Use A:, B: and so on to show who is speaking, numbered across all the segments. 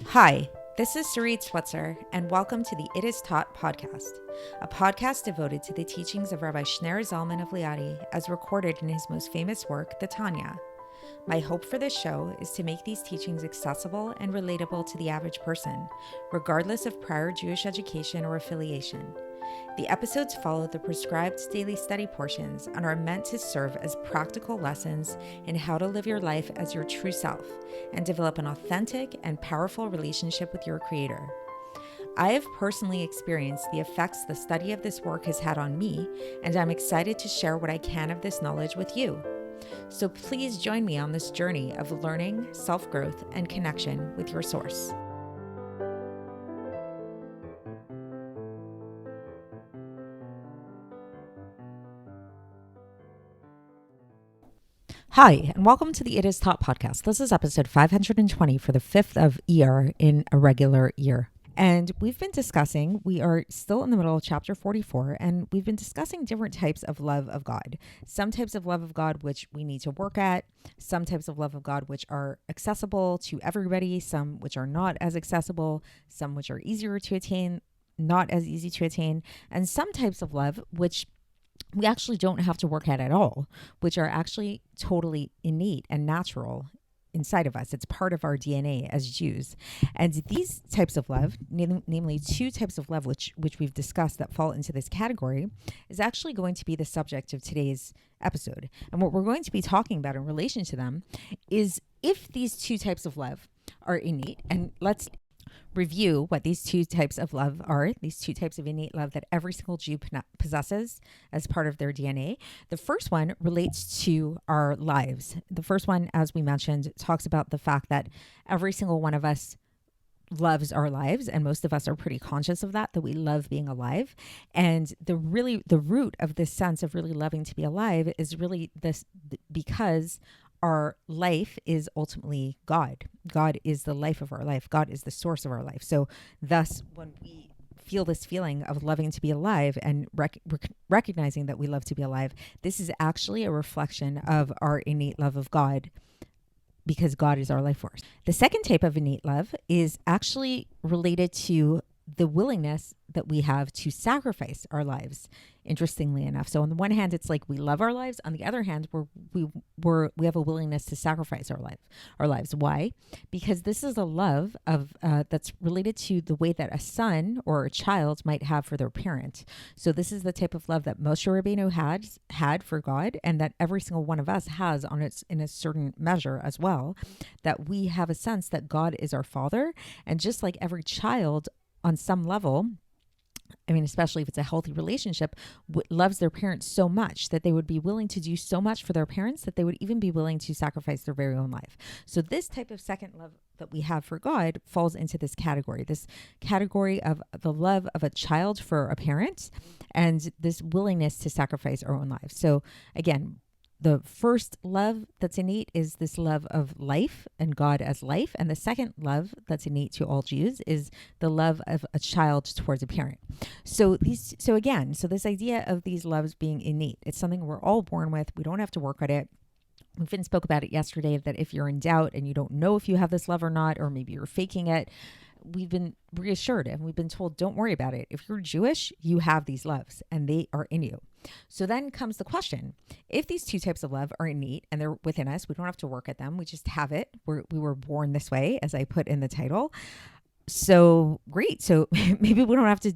A: Hi, this is Sarit Switzer, and welcome to the It Is Taught podcast, a podcast devoted to the teachings of Rabbi Shneur Zalman of Liadi as recorded in his most famous work, the Tanya. My hope for this show is to make these teachings accessible and relatable to the average person, regardless of prior Jewish education or affiliation. The episodes follow the prescribed daily study portions and are meant to serve as practical lessons in how to live your life as your true self and develop an authentic and powerful relationship with your Creator. I have personally experienced the effects the study of this work has had on me, and I'm excited to share what I can of this knowledge with you. So please join me on this journey of learning, self-growth, and connection with your source. Hi, and welcome to the It Is Taught podcast. This is episode 520 for the 5th of Iyar in a regular year. And we are still in the middle of chapter 44, and we've been discussing different types of love of God. Some types of love of God which we need to work at, some types of love of God which are accessible to everybody, some which are not as accessible, some which are easier to attain, not as easy to attain, and some types of love which we actually don't have to work at all, which are actually totally innate and natural inside of us. It's part of our DNA as Jews. And these types of love, namely two types of love, which we've discussed that fall into this category, is actually going to be the subject of today's episode. And what we're going to be talking about in relation to them is if these two types of love are innate, and let's review what these two types of love are, these two types of innate love that every single Jew possesses as part of their DNA. The first one relates to our lives. The first one, as we mentioned, talks about the fact that every single one of us loves our lives, and most of us are pretty conscious of that we love being alive. And the root of this sense of really loving to be alive is really this because our life is ultimately God. God is the life of our life. God is the source of our life. So thus, when we feel this feeling of loving to be alive and recognizing that we love to be alive, this is actually a reflection of our innate love of God, because God is our life force. The second type of innate love is actually related to the willingness that we have to sacrifice our lives, interestingly enough. So on the one hand, it's like we love our lives. On the other hand, we have a willingness to sacrifice our lives. Why? Because this is a love of that's related to the way that a son or a child might have for their parent. So this is the type of love that Moshe Rabbeinu had for God, and that every single one of us has in a certain measure as well. That we have a sense that God is our Father, and just like every child, on some level, I mean, especially if it's a healthy relationship, loves their parents so much that they would be willing to do so much for their parents that they would even be willing to sacrifice their very own life. So this type of second love that we have for God falls into this category of the love of a child for a parent and this willingness to sacrifice our own lives. So again, the first love that's innate is this love of life and God as life. And the second love that's innate to all Jews is the love of a child towards a parent. So this idea of these loves being innate, it's something we're all born with. We don't have to work at it. We even spoke about it yesterday, that if you're in doubt and you don't know if you have this love or not, or maybe you're faking it, we've been reassured and we've been told, don't worry about it. If you're Jewish, you have these loves and they are in you. So then comes the question, if these two types of love are innate and they're within us, we don't have to work at them. We just have it. We were born this way, as I put in the title. So great. So maybe we don't have to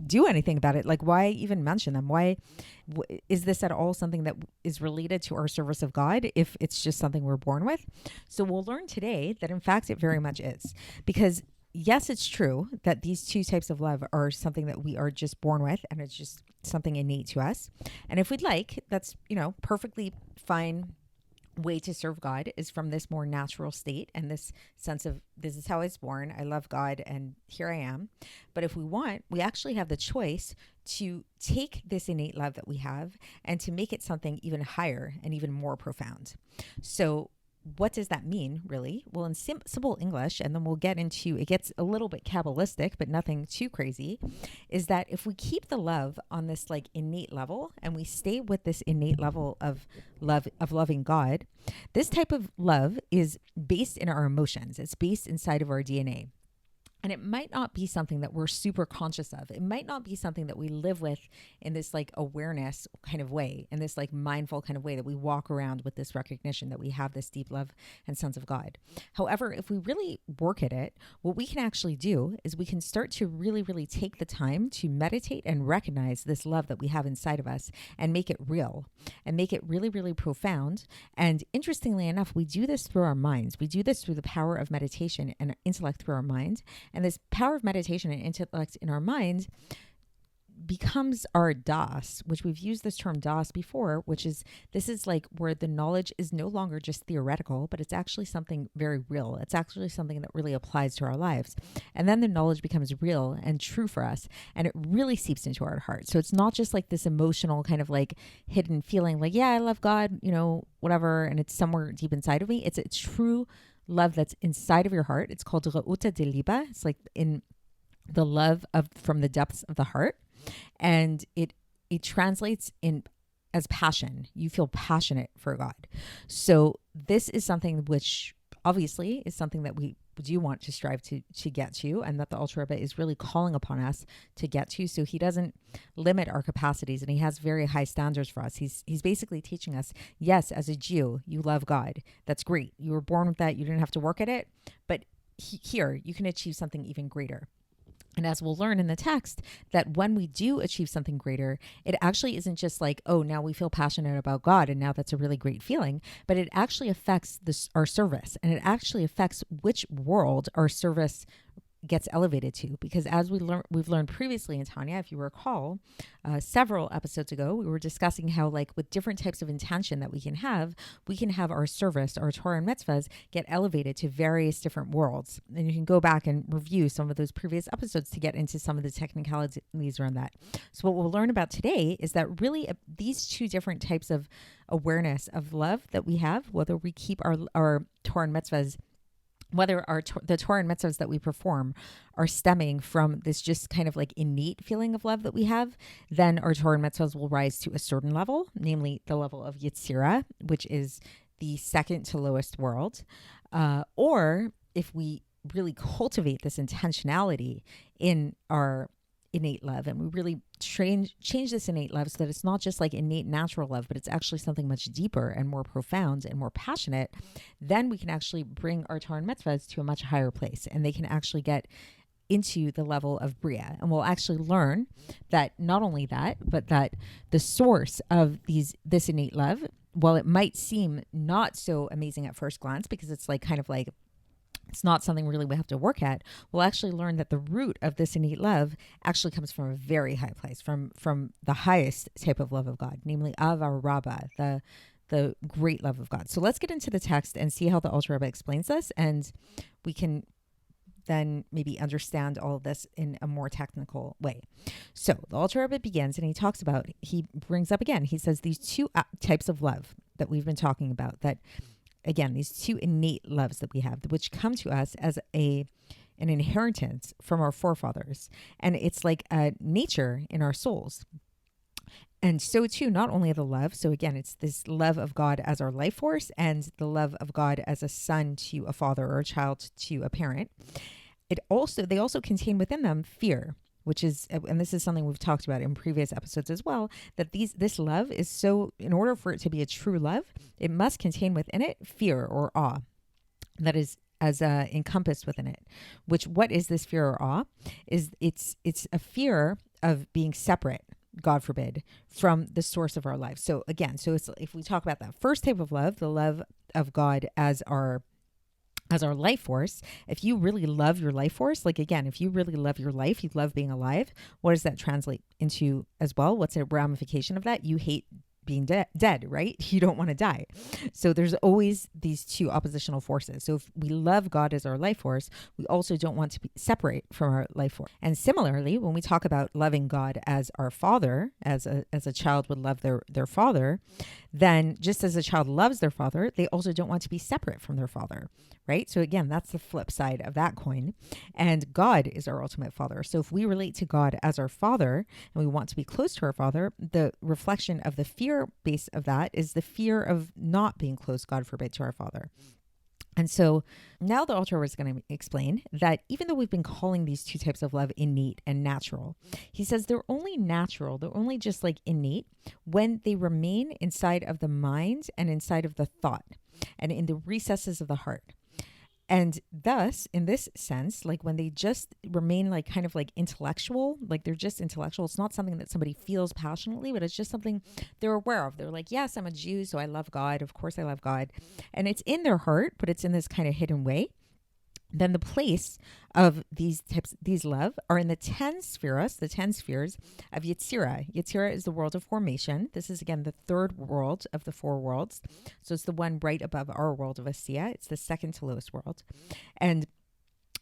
A: do anything about it. Like, why even mention them? Why is this at all something that is related to our service of God if it's just something we're born with? So we'll learn today that in fact it very much is, because yes, it's true that these two types of love are something that we are just born with, and it's just something innate to us. And if we'd like, that's, perfectly fine way to serve God is from this more natural state and this sense of, this is how I was born. I love God and here I am. But if we want, we actually have the choice to take this innate love that we have and to make it something even higher and even more profound. So what does that mean, really? Well, in simple English, and then we'll get into, it gets a little bit Kabbalistic, but nothing too crazy, is that if we keep the love on this like innate level and we stay with this innate level of love, of loving God, this type of love is based in our emotions. It's based inside of our DNA. And it might not be something that we're super conscious of. It might not be something that we live with in this like awareness kind of way, in this like mindful kind of way that we walk around with this recognition that we have this deep love and sense of God. However, if we really work at it, what we can actually do is we can start to really, really take the time to meditate and recognize this love that we have inside of us and make it real and make it really, really profound. And interestingly enough, we do this through our minds. We do this through the power of meditation and intellect through our mind. And this power of meditation and intellect in our mind becomes our das, which we've used this term das before, which is, this is like where the knowledge is no longer just theoretical, but it's actually something very real. It's actually something that really applies to our lives. And then the knowledge becomes real and true for us. And it really seeps into our heart. So it's not just like this emotional kind of like hidden feeling like, yeah, I love God, you know, whatever. And it's somewhere deep inside of me. It's a true love that's inside of your heart. It's called Ra'uta de Liba. It's like in the love of from the depths of the heart. And it translates in as passion. You feel passionate for God. So this is something which obviously is something that we do want to strive to get to, and that the Alter Rebbe is really calling upon us to get to. So he doesn't limit our capacities, and he has very high standards for us. He's basically teaching us, yes, as a Jew, you love God. That's great. You were born with that. You didn't have to work at it. But here, you can achieve something even greater. And as we'll learn in the text, that when we do achieve something greater, it actually isn't just like, oh, now we feel passionate about God and now that's a really great feeling, but it actually affects our service, and it actually affects which world our service gets elevated to. Because as we've learned previously in Tanya, if you recall, several episodes ago, we were discussing how like with different types of intention that we can have our service, our Torah and mitzvahs get elevated to various different worlds. And you can go back and review some of those previous episodes to get into some of the technicalities around that. So what we'll learn about today is that really these two different types of awareness of love that we have, whether we keep our Torah and mitzvahs, whether the Torah and mitzvahs that we perform are stemming from this just kind of like innate feeling of love that we have, then our Torah and mitzvahs will rise to a certain level, namely the level of Yetzirah, which is the second to lowest world. Or if we really cultivate this intentionality in our innate love, and we really change this innate love so that it's not just like innate natural love, but it's actually something much deeper and more profound and more passionate, then we can actually bring our Torah and mitzvahs to a much higher place, and they can actually get into the level of Bria. And we'll actually learn that not only that, but that the source of this innate love, while it might seem not so amazing at first glance, because it's like kind of like it's not something really we have to work at, we'll actually learn that the root of this innate love actually comes from a very high place, from the highest type of love of God, namely Ava Rabbah, the great love of God. So let's get into the text and see how the Alter Rebbe explains this, and we can then maybe understand all of this in a more technical way. So the Alter Rebbe begins, and he brings up again, he says these two types of love that we've been talking about, that again, these two innate loves that we have, which come to us as an inheritance from our forefathers. And it's like a nature in our souls. And so too, not only the love, so again, it's this love of God as our life force and the love of God as a son to a father or a child to a parent. They also contain within them fear, which is, and this is something we've talked about in previous episodes as well, that this love is so, in order for it to be a true love, it must contain within it fear or awe that is as encompassed within it. What is this fear or awe? It's a fear of being separate, God forbid, from the source of our life. So again, it's, if we talk about that first type of love, the love of God as our life force, if you really love your life force, like again, if you really love your life, you love being alive, what does that translate into as well? What's a ramification of that? You hate being dead, right? You don't want to die. So there's always these two oppositional forces. So if we love God as our life force, we also don't want to be separate from our life force. And similarly, when we talk about loving God as our father, as a child would love their father, then just as a child loves their father, they also don't want to be separate from their father, right? So again, that's the flip side of that coin. And God is our ultimate father. So if we relate to God as our father and we want to be close to our father, the reflection of the fear base of that is the fear of not being close, God forbid, to our father. And so now the author is going to explain that even though we've been calling these two types of love innate and natural, he says they're only natural, they're only just like innate when they remain inside of the mind and inside of the thought and in the recesses of the heart. And thus, in this sense, like when they just remain like kind of like intellectual, like they're just intellectual, it's not something that somebody feels passionately, but it's just something they're aware of. They're like, yes, I'm a Jew, so I love God. Of course I love God. And it's in their heart, but it's in this kind of hidden way. Then the place of these love are in the 10 spheres of Yetzirah. Yetzirah is the world of formation. This is, again, the third world of the four worlds. So it's the one right above our world of Asiya. It's the second to lowest world. And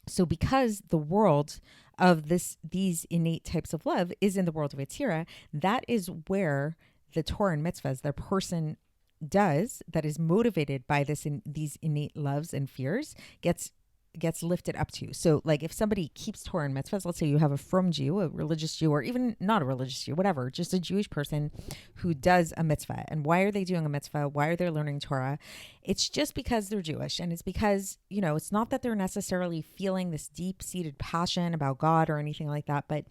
A: so because the world of these innate types of love is in the world of Yetzirah, that is where the Torah and mitzvahs, the person does that is motivated by these innate loves and fears gets lifted up to. So like if somebody keeps Torah and mitzvahs, let's say you have a frum Jew, a religious Jew, or even not a religious Jew, whatever, just a Jewish person who does a mitzvah. And why are they doing a mitzvah? Why are they learning Torah? It's just because they're Jewish. And it's because, it's not that they're necessarily feeling this deep-seated passion about God or anything like that, but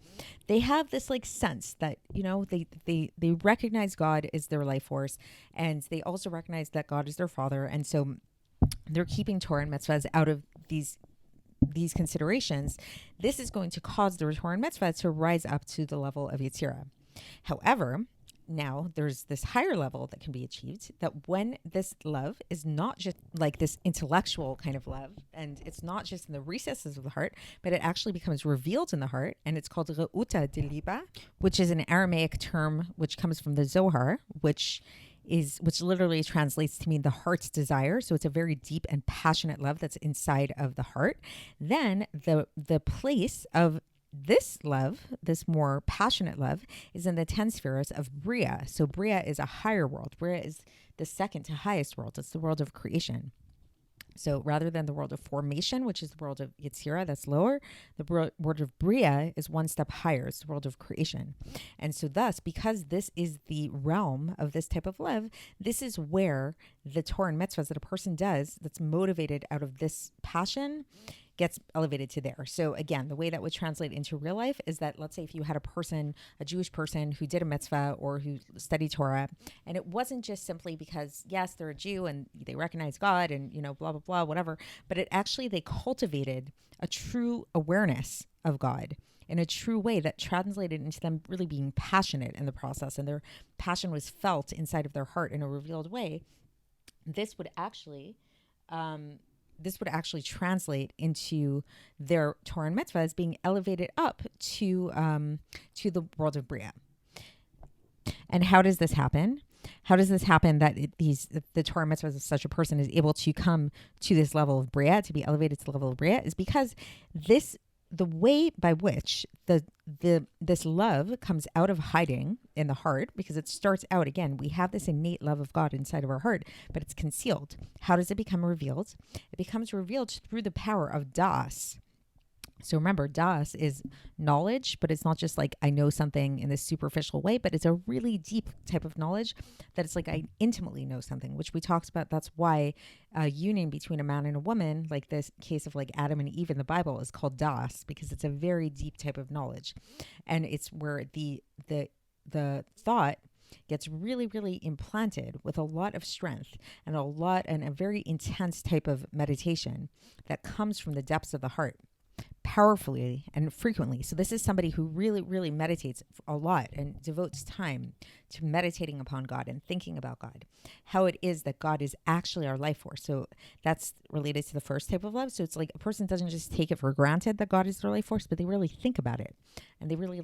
A: they have this like sense that, they recognize God as their life force, and they also recognize that God is their father. And so they're keeping Torah and mitzvahs out of these considerations. This is going to cause the Torah and mitzvah to rise up to the level of Yetzirah. However, now there's this higher level that can be achieved, that when this love is not just like this intellectual kind of love, and it's not just in the recesses of the heart, but it actually becomes revealed in the heart, and it's called Re'uta de Liba, which is an Aramaic term which comes from the Zohar, which literally translates to mean the heart's desire. So it's a very deep and passionate love that's inside of the heart. Then the place of this love, this more passionate love, is in the 10 spheres of Bria. So Bria is a higher world. Bria is the second to highest world. It's the world of creation. So rather than the world of formation, which is the world of Yetzirah, that's lower, the world of Bria is one step higher. It's the world of creation. And so thus, because this is the realm of this type of love, this is where the Torah and mitzvahs that a person does that's motivated out of this passion gets elevated to there. So again, the way that would translate into real life is that, let's say if you had a Jewish person who did a mitzvah or who studied Torah, and it wasn't just simply because, yes, they're a Jew and they recognize God and, blah, blah, blah, whatever, but it actually, they cultivated a true awareness of God in a true way that translated into them really being passionate in the process, and their passion was felt inside of their heart in a revealed way. This would actually translate into their Torah and mitzvahs being elevated up to the world of Bria. And how does this happen? How does this happen that the Torah and mitzvahs of such a person is able to come to this level of Bria, to be elevated to the level of Bria, is because the way by which this love comes out of hiding in the heart, because it starts out, again, we have this innate love of God inside of our heart, but it's concealed. How does it become revealed? It becomes revealed through the power of das. So remember, das is knowledge, but it's not just like I know something in this superficial way, but it's a really deep type of knowledge that it's like I intimately know something, which we talked about. That's why a union between a man and a woman, like this case of like Adam and Eve in the Bible, is called das, because it's a very deep type of knowledge. And it's where the thought gets really, really implanted with a lot of strength and a very intense type of meditation that comes from the depths of the heart. powerfully and frequently. So this is somebody who really, really meditates a lot and devotes time to meditating upon God and thinking about God, how it is that God is actually our life force. So that's related to the first type of love. So it's like a person doesn't just take it for granted that God is their life force, but they really think about it. And they really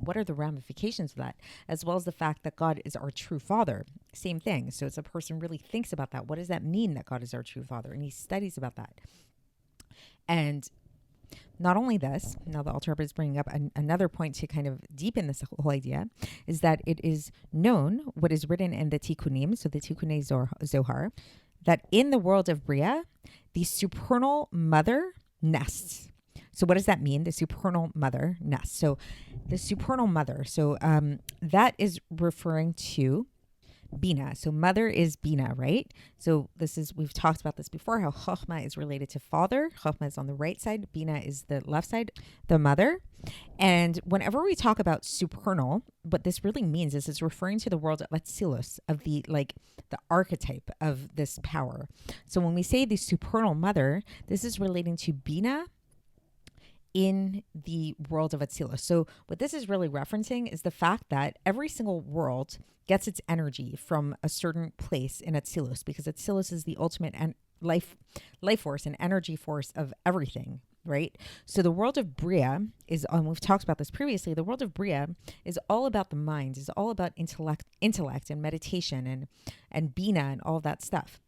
A: what are the ramifications of that? As well as the fact that God is our true father. Same thing. So it's a person really thinks about that. What does that mean that God is our true father? And he studies about that. And not only this, now the Alter Rebbe is bringing up another point to kind of deepen this whole idea, is that it is known, what is written in the Tikkunim, so the Tikkunei Zohar, that in the world of Bria, the supernal mother nests. So what does that mean? The supernal mother nests. So the supernal mother, that is referring to Bina. So mother is Bina, right? So we've talked about this before, how Chokhmah is related to father. Chokhmah is on the right side. Bina is the left side, the mother. And whenever we talk about supernal, what this really means is it's referring to the world of Atzilus, of the archetype of this power. So when we say the supernal mother, this is relating to Bina in the world of Atzilus. So what this is really referencing is the fact that every single world gets its energy from a certain place in Atzilus, because Atzilus is the ultimate life force and energy force of everything, right? So the world of Bria is, and we've talked about this previously, the world of Bria is all about the mind, is all about intellect and meditation and Bina and all that stuff.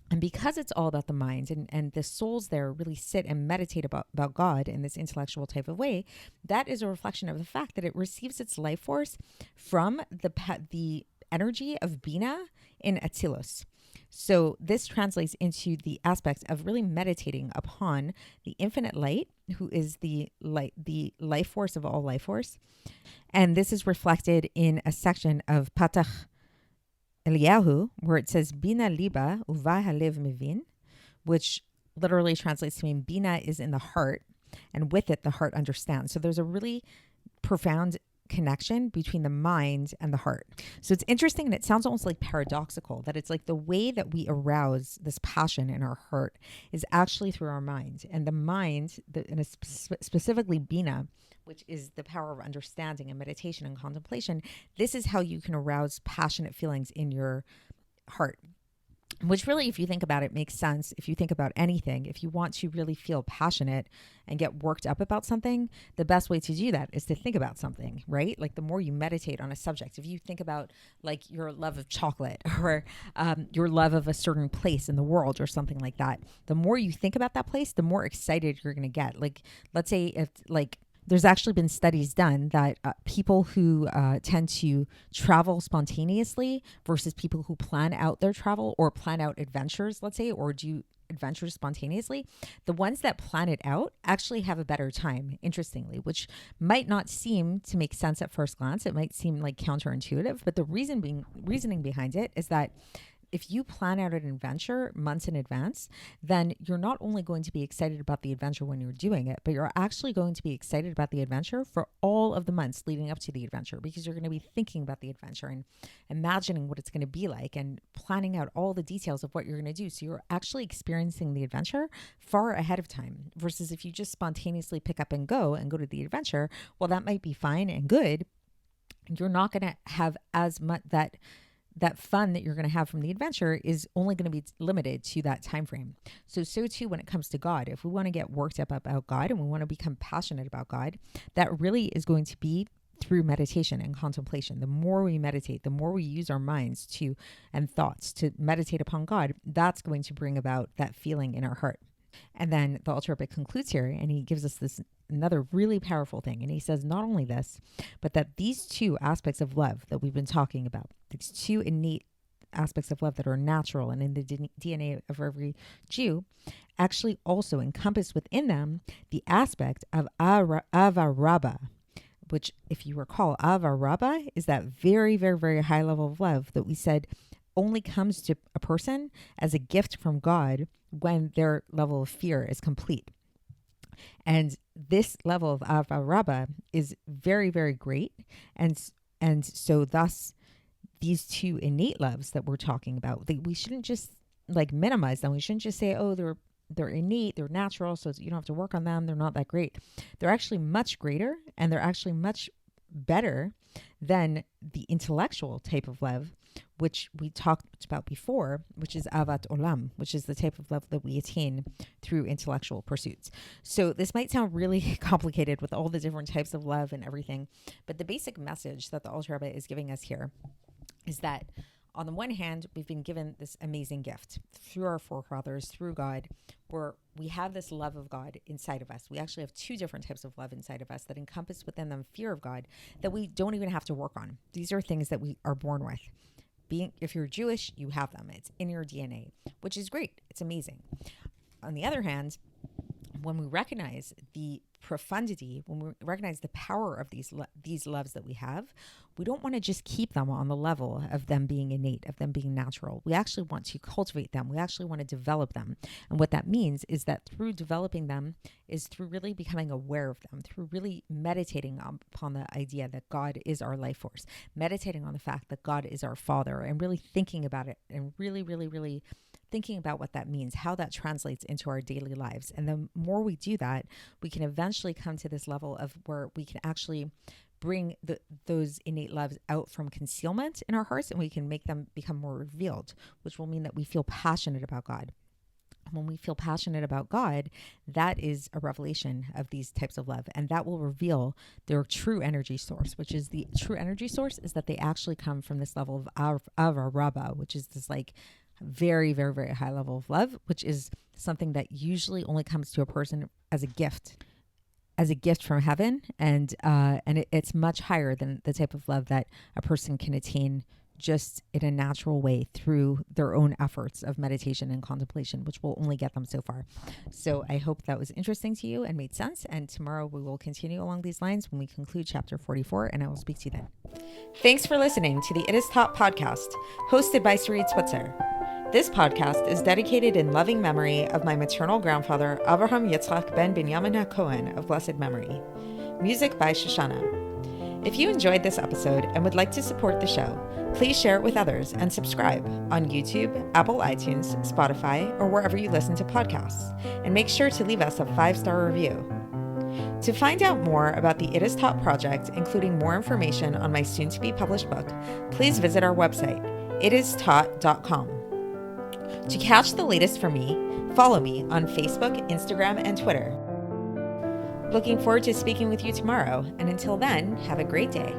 A: And because it's all about the mind and the souls there really sit and meditate about God in this intellectual type of way, that is a reflection of the fact that it receives its life force from the energy of Bina in Atzilus. So this translates into the aspect of really meditating upon the infinite light, who is the life force of all life force. And this is reflected in a section of Patach Eliyahu, where it says Bina liba uva halev mivin, which literally translates to mean Bina is in the heart, and with it the heart understands. So there's a really profound connection between the mind and the heart. So it's interesting, and it sounds almost like paradoxical, that it's like the way that we arouse this passion in our heart is actually through our mind. And the mind, and specifically Bina, which is the power of understanding and meditation and contemplation, this is how you can arouse passionate feelings in your heart. Which really, if you think about it, makes sense. If you think about anything, if you want to really feel passionate and get worked up about something, the best way to do that is to think about something, right? Like the more you meditate on a subject, if you think about like your love of chocolate or your love of a certain place in the world or something like that, the more you think about that place, the more excited you're going to get. Like, let's say if there's actually been studies done that people who tend to travel spontaneously versus people who plan out their travel or plan out adventures, let's say, or do adventures spontaneously, the ones that plan it out actually have a better time, interestingly, which might not seem to make sense at first glance. It might seem like counterintuitive, but the reasoning behind it is that if you plan out an adventure months in advance, then you're not only going to be excited about the adventure when you're doing it, but you're actually going to be excited about the adventure for all of the months leading up to the adventure, because you're going to be thinking about the adventure and imagining what it's going to be like and planning out all the details of what you're going to do. So you're actually experiencing the adventure far ahead of time, versus if you just spontaneously pick up and go to the adventure, well, that might be fine and good. You're not going to have as much that fun that you're going to have from the adventure is only going to be limited to that time frame. So too when it comes to God, if we want to get worked up about God and we want to become passionate about God, that really is going to be through meditation and contemplation. The more we meditate, the more we use our minds and thoughts to meditate upon God, that's going to bring about that feeling in our heart. And then the Alter Rebbe concludes here, and he gives us this another really powerful thing. And he says not only this, but that these two aspects of love that we've been talking about, these two innate aspects of love that are natural and in the DNA of every Jew, actually also encompass within them the aspect of Ava Rabba, which, if you recall, Ava Rabba is that very, very, very high level of love that we said only comes to a person as a gift from God when their level of fear is complete. And this level of Ava Rabba is very, very great. And so thus, these two innate loves that we're talking about, we shouldn't just like minimize them. We shouldn't just say, oh, they're they're innate, they're natural, so you don't have to work on them. They're not that great. They're actually much greater, and they're actually much better than the intellectual type of love, which we talked about before, which is avat olam, which is the type of love that we attain through intellectual pursuits. So this might sound really complicated with all the different types of love and everything, but the basic message that the Alter Rebbe is giving us here is that on the one hand, we've been given this amazing gift through our forefathers, through God, where we have this love of God inside of us. We actually have two different types of love inside of us that encompass within them fear of God that we don't even have to work on. These are things that we are born with. If you're Jewish, you have them. It's in your DNA, which is great. It's amazing. On the other hand, when we recognize the profundity, when we recognize the power of these loves that we have, we don't want to just keep them on the level of them being innate, of them being natural. We actually want to cultivate them. We actually want to develop them. And what that means is that through developing them is through really becoming aware of them, through really meditating upon the idea that God is our life force, meditating on the fact that God is our Father, and really thinking about it, and really, really, really thinking about what that means, how that translates into our daily lives. And the more we do that, we can eventually come to this level of where we can actually bring those innate loves out from concealment in our hearts, and we can make them become more revealed, which will mean that we feel passionate about God. When we feel passionate about God, that is a revelation of these types of love, and that will reveal their true energy source, which is the true energy source is that they actually come from this level of our Rabbah, which is this like very, very, very high level of love, which is something that usually only comes to a person as a gift from heaven. And it's much higher than the type of love that a person can attain just in a natural way through their own efforts of meditation and contemplation, which will only get them so far. So I hope that was interesting to you and made sense. And tomorrow we will continue along these lines when we conclude chapter 44, and I will speak to you then. Thanks for listening to the It Is Taught podcast, hosted by Sarit Switzer. This podcast is dedicated in loving memory of my maternal grandfather, Avraham Yitzchak ben Binyamin HaKohen of blessed memory. Music by Shoshana. If you enjoyed this episode and would like to support the show, please share it with others and subscribe on YouTube, Apple iTunes, Spotify, or wherever you listen to podcasts. And make sure to leave us a 5-star review. To find out more about the It Is Taught project, including more information on my soon-to-be published book, please visit our website, itistaught.com. To catch the latest from me, follow me on Facebook, Instagram, and Twitter. Looking forward to speaking with you tomorrow, and until then, have a great day.